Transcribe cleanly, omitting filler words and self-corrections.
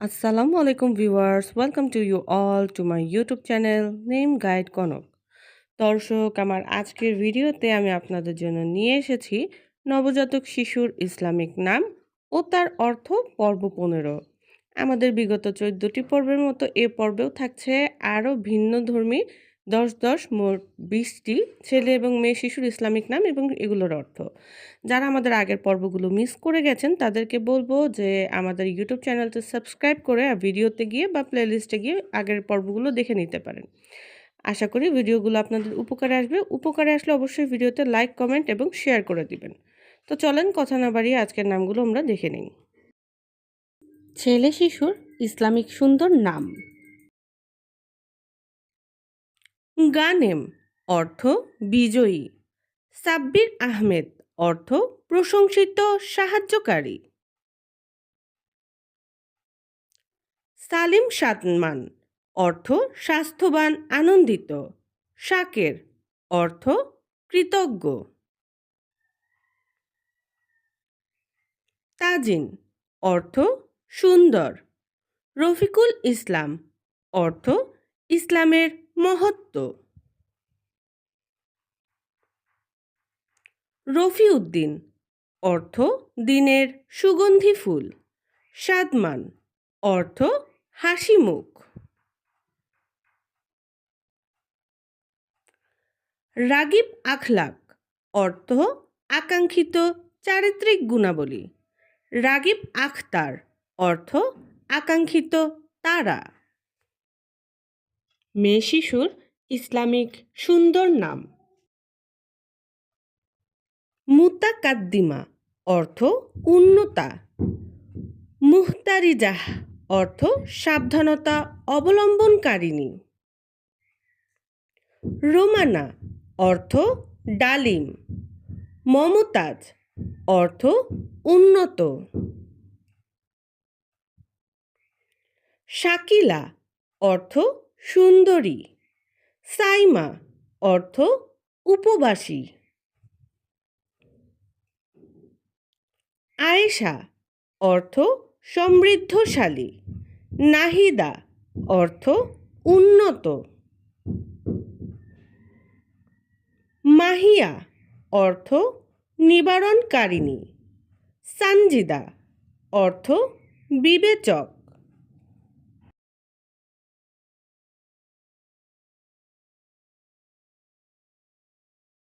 Assalamu alaikum viewers, welcome to you all to my YouTube channel Name Guide Kanak. দর্শক, আমার আজকের ভিডিওতে আমি আপনাদের জন্য নিয়ে এসেছি নবজাতক শিশুর ইসলামিক নাম ও তার অর্থ পর্ব 15। আমাদের বিগত 14টি পর্বের মতো এ পর্বেও থাকছে আরও ভিন্নধর্মী 10 মোট 20টি ছেলে এবং মেয়ে শিশুর ইসলামিক নাম এবং এগুলোর অর্থ। যারা আমাদের আগের পর্বগুলো মিস করে গেছেন তাদেরকে বলবো যে আমাদের ইউটিউব চ্যানেলটি সাবস্ক্রাইব করে ভিডিওতে গিয়ে বা প্লেলিস্টে গিয়ে আগের পর্বগুলো দেখে নিতে পারেন। আশা করি ভিডিওগুলো আপনাদের উপকারে আসবে। উপকারে আসলে অবশ্যই ভিডিওতে লাইক, কমেন্ট এবং শেয়ার করে দিবেন। তো চলেন কথা না বাড়িয়ে আজকের নামগুলো আমরা দেখে নিই। ছেলে শিশুর ইসলামিক সুন্দর নাম। গানেম অর্থ বিজয়ী। সাব্বির আহমেদ অর্থ প্রশংসিত সাহায্যকারী। সালিম সাদমান অর্থ স্বাস্থ্যবান আনন্দিত। শাকের অর্থ কৃতজ্ঞ। তাজিন অর্থ সুন্দর। রফিকুল ইসলাম অর্থ ইসলামের মহত্ব। রফিউদ্দিন অর্থ দিনের সুগন্ধি ফুল। সাদমান অর্থ হাসি মুখ। রাগিব আখলাক অর্থ আকাঙ্ক্ষিত চারিত্রিক গুণাবলী। রাগিব আখতার অর্থ আকাঙ্ক্ষিত তারা। মেয়ে শিশুর ইসলামিক সুন্দর নাম। মুতাকাদ্দিমা অর্থ উন্নতা। মুহতারিজাহ অর্থ সাবধানতা অবলম্বনকারিণী। রোমানা অর্থ ডালিম। মমতাজ অর্থ উন্নত। শাকিলা অর্থ সুন্দরী। সাইমা অর্থ উপবাসী। আয়েশা অর্থ সমৃদ্ধশালী। নাহিদা অর্থ উন্নত। মাহিয়া অর্থ নিবারণকারিণী। সানজিদা অর্থ বিবেচক।